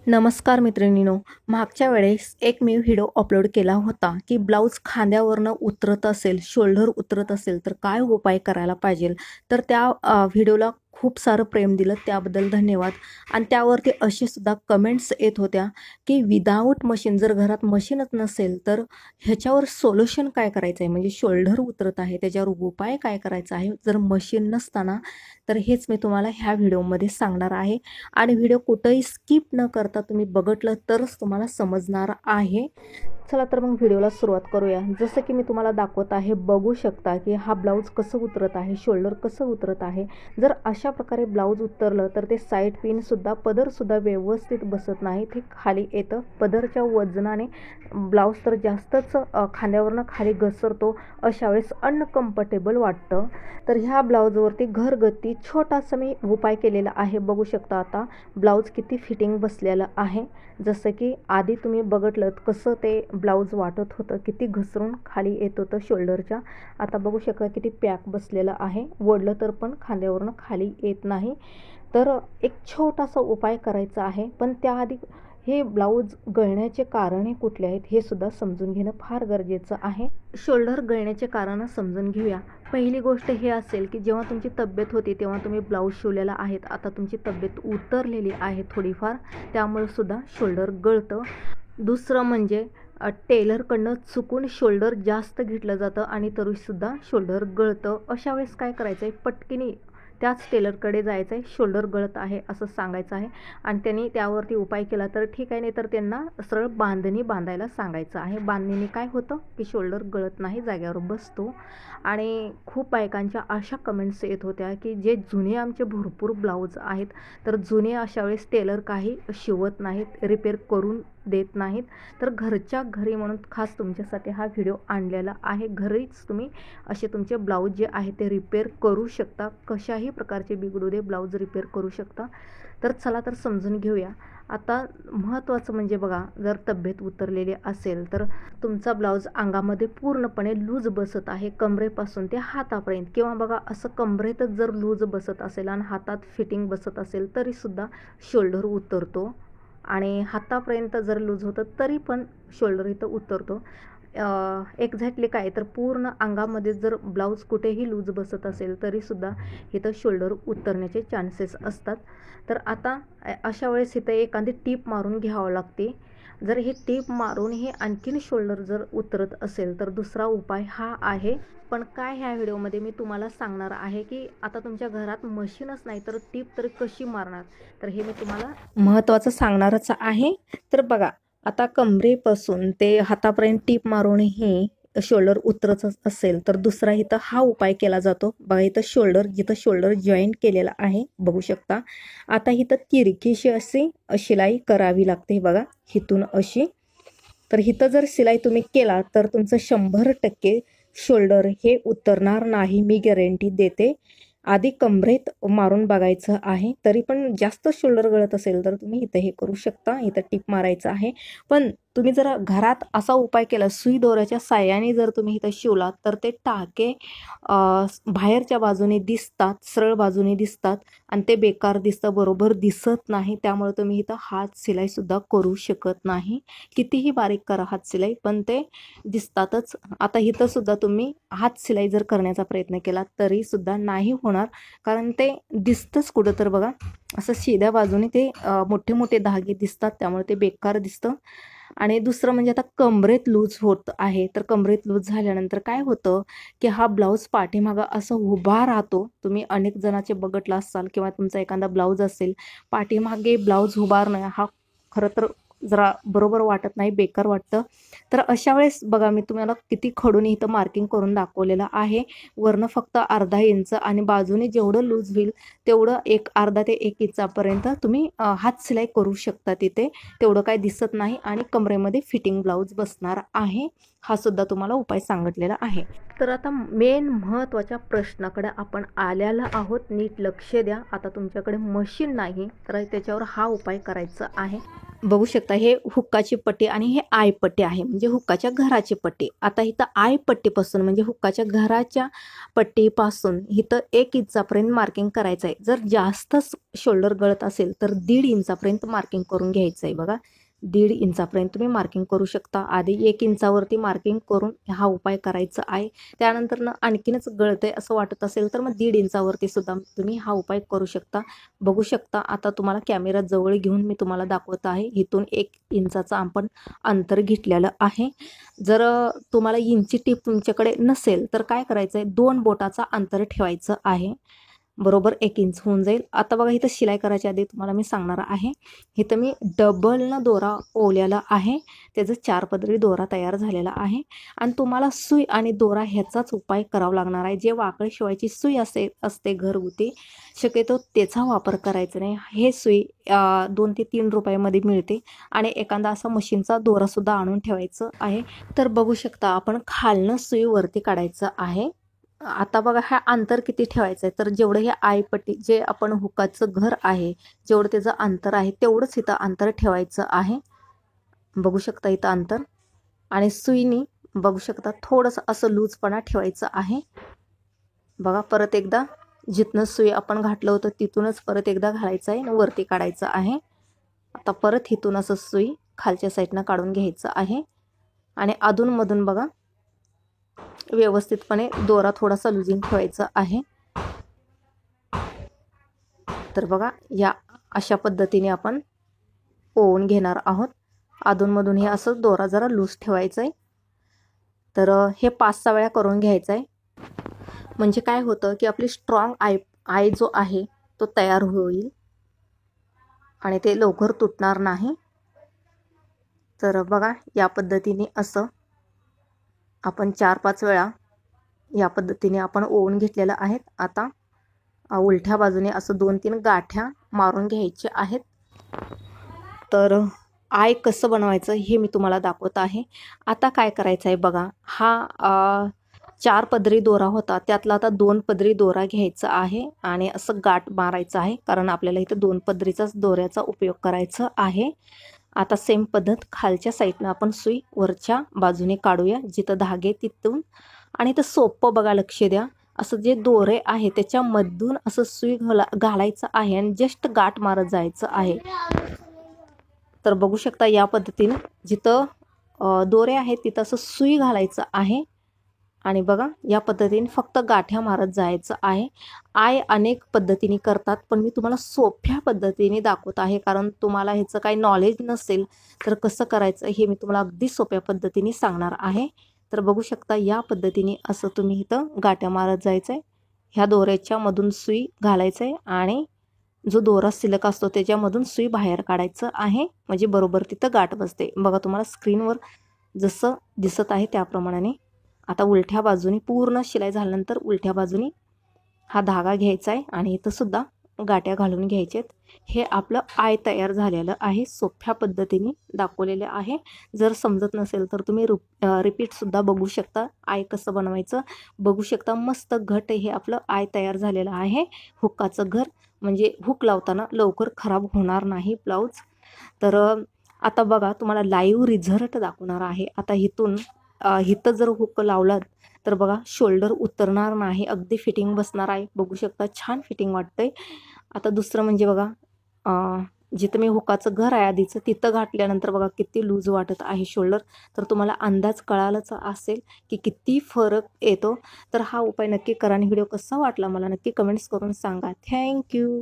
नमस्कार मैत्रिणींनो, मागच्या वेळेस एक मी व्हिडिओ अपलोड केला होता की ब्लाऊज खांद्यावरनं उतरत असेल, शोल्डर उतरत असेल तर काय उपाय करायला पाहिजे. तर त्या व्हिडिओला खूप सारं प्रेम दिलं, त्याबद्दल धन्यवाद. आणि त्यावरती अशी सुद्धा कमेंट्स येत होत्या की विदाऊट मशीन, जर घरात मशीनच नसेल तर ह्याच्यावर सोल्युशन काय करायचं आहे, म्हणजे शोल्डर उतरत आहे त्याच्यावर उपाय काय करायचा आहे जर मशीन नसताना. तर हेच मी तुम्हाला ह्या व्हिडिओमध्ये सांगणार आहे. आणि व्हिडिओ कुठंही स्किप न करता तुम्ही बघितलं तरच तुम्हाला समजणार आहे. चला तर मग व्हिडिओला सुरुवात करूया. जसं की मी तुम्हाला दाखवत आहे, बघू शकता की हा ब्लाऊज कसं उतरत आहे, शोल्डर कसं उतरत आहे. जर अशा प्रकारे ब्लाऊज उतरलं तर ते साईड पिनसुद्धा, पदरसुद्धा व्यवस्थित बसत नाही, ते खाली येतं. पदरच्या वजनाने ब्लाऊज तर जास्तच खांद्यावरनं खाली घसरतो, अशा वेळेस अनकम्फर्टेबल वाटतं. तर ह्या ब्लाऊजवरती घरगुती छोटासा मी उपाय केलेला आहे. बघू शकता आता ब्लाऊज किती फिटिंग बसलेलं आहे. जसं की आधी तुम्ही बघितलं कसं ते ब्लाऊज वाटत होतं, किती घसरून खाली येत होतं शोल्डरच्या. आता बघू शकता किती पॅक बसलेलं आहे, ओढलं तर पण खांद्यावरनं खाली येत नाही. तर एक छोटासा उपाय करायचा आहे, पण त्याआधी हे ब्लाऊज गळण्याचे कारणे कुठले आहेत हे सुद्धा समजून घेणं फार गरजेचं आहे. शोल्डर गळण्याचे कारणं समजून घेऊया. पहिली गोष्ट हे असेल की जेव्हा तुमची तब्येत होती तेव्हा तुम्ही ब्लाऊज शिवलेला आहेत, आता तुमची तब्येत उतरलेली आहे थोडीफार, त्यामुळे सुद्धा शोल्डर गळतं. दुसरं म्हणजे टेलरकडनं चुकून शोल्डर जास्त घेतलं जातं आणि तरीसुद्धा शोल्डर गळतं. अशा वेळेस काय करायचं आहे, पटकीने त्याच टेलरकडे जायचं आहे, शोल्डर गळत आहे असं सांगायचं आहे आणि त्यांनी त्यावरती उपाय केला तर ठीक आहे, नाही तर त्यांना सरळ बांधणी बांधायला सांगायचं आहे. बांधणीने काय होतं की शोल्डर गळत नाही, जाग्यावर बसतो. आणि खूप बायकांच्या अशा कमेंट्स येत होत्या की जे जुने आमचे भरपूर ब्लाऊज आहेत, तर जुने अशा वेळेस टेलर काही शिवत नाहीत, रिपेअर करून देत नाहीत. तर घरच्या घरी म्हणून खास तुमच्यासाठी हा व्हिडिओ आणलेला आहे. घरीच तुम्ही असे तुमचे ब्लाऊज जे आहे ते रिपेअर करू शकता, कशाही प्रकारचे बिघडू दे ब्लाऊज रिपेअर करू शकता. तर चला तर समजून घेऊया. आता महत्त्वाचं म्हणजे बघा, जर तब्येत उतरलेली असेल तर तुमचा ब्लाऊज अंगामध्ये पूर्णपणे लूज बसत आहे, कमरेपासून ते हातापर्यंत, किंवा बघा असं कमरेतच जर लूज बसत असेल आणि हातात फिटिंग बसत असेल तरीसुद्धा शोल्डर उतरतो. आणि हातापर्यंत जर लूज होतं तरी पण शोल्डर इथं उतरतो. एक्झॅक्टली काय, तर पूर्ण अंगामध्ये जर ब्लाऊज कुठेही लूज बसत असेल तरीसुद्धा इथं शोल्डर उतरण्याचे चान्सेस असतात. तर आता अशा वेळेस इथं एखादी टीप मारून घ्यावं लागते. जर हे टीप मारून हे आणखीन शोल्डर जर उतरत असेल तर दुसरा उपाय हा आहे. पण काय ह्या व्हिडिओमध्ये मी तुम्हाला सांगणार आहे की आता तुमच्या घरात मशीनच नाही तर टीप तर कशी मारणार, तर हे मी तुम्हाला महत्त्वाचं सांगणारच आहे. तर बघा, आता कमरेपासून ते हातापर्यंत टीप मारूनही शोल्डर उतरत असेल तर दुसरा इथं हा उपाय केला जातो. बघा इथं शोल्डर, जिथं शोल्डर जॉईंट केलेला आहे बघू शकता. आता इथं तिरकीशी अशी शिलाई करावी लागते, बघा इथून अशी. तर इथं जर शिलाई तुम्ही केला तर तुमचं 100% शोल्डर हे उतरणार नाही, मी गॅरंटी देते. आधी कमरेत मारून बघायचं आहे. तरी पण जास्त शोल्डर गळत असेल तर तुम्ही इथं हे करू शकता, इथं टीप मारायचं आहे. पण तुम्ही जर घरात असा उपाय केला, सुई दोऱ्याच्या साह्याने जर तुम्ही इथं शिवलात तर ते टाके बाहेरच्या बाजूने दिसतात, सरळ बाजूने दिसतात आणि ते बेकार दिसतं, बरोबर दिसत नाही. त्यामुळे तुम्ही इथं हात शिलाईसुद्धा करू शकत नाही. कितीही बारीक करा हात शिलाई पण ते दिसतातच. आता इथं सुद्धा तुम्ही हात शिलाई जर करण्याचा प्रयत्न केला तरीसुद्धा नाही होणार, कारण ते दिसतंच कुठं तर बघा, असं सीध्या बाजूने ते मोठे मोठे धागे दिसतात, त्यामुळे ते बेकार दिसतं. आणि दुसरं म्हणजे आता कमरेत लूज होत आहे, तर कमरेत लूज झाल्यानंतर काय होतं की हा ब्लाऊज पाठीमागं असं उभा राहतो. तुम्ही अनेक जणाचे बघितला असाल किंवा तुमचा एखादा ब्लाऊज असेल, पाठीमागे ब्लाऊज उभारणं हा खरं तर जरा बरोबर वाटत नाही, बेकार वाटतं. तर अशा वेळेस बघा, मी तुम्हाला किती खडून इथं मार्किंग करून दाखवलेलं आहे. वरनं फक्त अर्धा इंच आणि बाजूने जेवढं लूज होईल तेवढं एक अर्धा ते 1 इंचापर्यंत तुम्ही हात शिलाई करू शकता तिथे. तेवढं काही दिसत नाही आणि कमरेमध्ये फिटिंग ब्लाऊज बसणार आहे. हा सुद्धा तुम्हाला उपाय सांगितलेला आहे. तर आता मेन महत्त्वाच्या प्रश्नाकडे आपण आलेला आहोत, नीट लक्ष द्या. आता तुमच्याकडे मशीन नाही तर त्याच्यावर हा उपाय करायचा आहे. बघू शकता हे हुक्काची पट्टी आणि हे आय पट्टी आहे, म्हणजे हुक्काच्या घराची पट्टी. आता इथं आय पट्टीपासून म्हणजे हुक्काच्या घराच्या पट्टीपासून इथं 1 इंचापर्यंत मार्किंग करायचं आहे. जर जास्तच शोल्डर गळत असेल तर 1.5 इंचापर्यंत मार्किंग करून घ्यायचं आहे. बघा 1.5 इंचापर्यंत तुम्ही मार्किंग करू शकता. आधी 1 इंचावरती मार्किंग करून हा उपाय करायचा आहे. त्यानंतर आणखीनच गळतंय असं वाटत असेल तर मग 1.5 इंचावरती सुद्धा तुम्ही हा उपाय करू शकता. बघू शकता आता तुम्हाला कॅमेरा जवळ घेऊन मी तुम्हाला दाखवत आहे. इथून 1 इंचाचं आपण अंतर घेतलेलं आहे. जर तुम्हाला इंची टीप तुमच्याकडे नसेल तर काय करायचं आहे, 2 बोटाचा अंतर ठेवायचं आहे. बरोबर 1 इंच होऊन जाईल. आता बघा इथं शिलाई करायच्या आधी तुम्हाला मी सांगणार आहे. इथं मी डबलनं दोरा ओवलेला आहे. त्याचं 4 पदरी दोरा तयार झालेला आहे आणि तुम्हाला सुई आणि दोरा ह्याचाच उपाय करावा लागणार आहे. जे वाकळ शिवायची सुई असते घरगुती, शक्यतो त्याचा वापर करायचा नाही. हे सुई 2 ते 3 रुपयामध्ये मिळते आणि एखादा असा मशीनचा दोरासुद्धा आणून ठेवायचं आहे. तर बघू शकता आपण खालनं सुई वरती काढायचं आहे. आता बघा हा अंतर किती ठेवायचं आहे, तर जेवढं हे आयपट्टी जे आपण हुकाचं घर आहे जेवढं त्याचं अंतर आहे तेवढंच इथं अंतर ठेवायचं आहे. बघू शकता इथं अंतर आणि सुईनी बघू शकता थोडंसं असं लूजपणा ठेवायचं आहे. बघा परत एकदा जिथनं सुई आपण घातलं होतं तिथूनच परत एकदा घालायचं आहे आणि वरती काढायचं आहे. आता परत इथून असं सुई खालच्या साईडनं काढून घ्यायचं आहे आणि अधूनमधून बघा व्यवस्थितपणे दोरा थोडासा लुजिंग ठेवायचा आहे. तर बघा या अशा पद्धतीने आपण ओवून घेणार आहोत. अधूनमधून हे असं दोरा जरा लूज ठेवायचं आहे. तर हे 5-6 वेळा करून घ्यायचं आहे. म्हणजे काय होतं की आपली स्ट्रॉंग आय जो आहे तो तयार होईल आणि ते लवकर तुटणार नाही. तर बघा या पद्धतीने असं आपण 4-5 वेळा या पद्धतीने आपण ओवून घेतलेलं आहेत. आता उलट्या बाजूने असं 2-3 गाठ्या मारून घ्यायचे आहेत. तर आय कसं बनवायचं हे मी तुम्हाला दाखवत आहे. आता काय करायचं आहे बघा, हा 4 पदरी दोरा होता त्यातला आता 2 पदरी दोरा घ्यायचा आहे आणि असं गाठ मारायचं आहे, कारण आपल्याला इथं 2 पदरीचाच दोऱ्याचा उपयोग करायचा आहे. आता सेम पद्धत खालच्या साईडनं आपण सुई वरच्या बाजूने काढूया जिथं धागे तिथून, आणि तर सोपं बघा, लक्ष द्या. असं जे दोरे आहे त्याच्यामधून असं सुई घालायचं आहे आणि जस्ट गाठ मारत जायचं आहे. तर बघू शकता या पद्धतीने जिथं दोरे आहेत तिथं असं सुई घालायचं आहे आणि बघा या पद्धतीने फक्त गाठ्या मारत जायचं आहे. आय अनेक पद्धतीने करतात पण मी तुम्हाला सोप्या पद्धतीने दाखवत आहे, कारण तुम्हाला ह्याचं काही नॉलेज नसेल तर कसं करायचं हे मी तुम्हाला अगदी सोप्या पद्धतीने सांगणार आहे. तर बघू शकता या पद्धतीने असं तुम्ही इथं गाठ्या मारत जायचं आहे. ह्या दोऱ्याच्या मधून सुई घालायचं आहे आणि जो दोरा शिल्लक असतो त्याच्यामधून सुई बाहेर काढायचं आहे, म्हणजे बरोबर तिथं गाठ बसते. बघा तुम्हाला स्क्रीनवर जसं दिसत आहे त्याप्रमाणे. आता उलट्या बाजूने पूर्ण शिलाई झाल्यानंतर उलट्या बाजूने हा धागा घ्यायचा आहे आणि इथं सुद्धा गाठ्या घालून घ्यायच्यात. हे आपलं आय तयार झालेलं आहे, सोप्या पद्धतीने दाखवलेलं आहे. जर समजत नसेल तर तुम्ही रिपीटसुद्धा बघू शकता आय कसं बनवायचं. बघू शकता मस्त घट हे आपलं आय तयार झालेलं आहे. हुक्काचं घर म्हणजे हुक लावताना लवकर खराब होणार नाही ब्लाऊज. तर आता बघा तुम्हाला लाईव्ह रिझल्ट दाखवणार आहे. आता इथं जर हुक लावलात तर बघा शोल्डर उतरणार नाही, अगदी फिटिंग बसणार आहे. बघू शकता छान फिटिंग वाटतंय. आता दुसरं म्हणजे बघा जिथं मी हुकाचं घर आहे आधीचं तिथं घातल्यानंतर बघा किती लूज वाटत आहे शोल्डर. तर तुम्हाला अंदाज कळालाच असेल की किती फरक येतो. तर हा उपाय नक्की करा आणि व्हिडिओ कसा वाटला मला नक्की कमेंट्स करून सांगा. थँक्यू.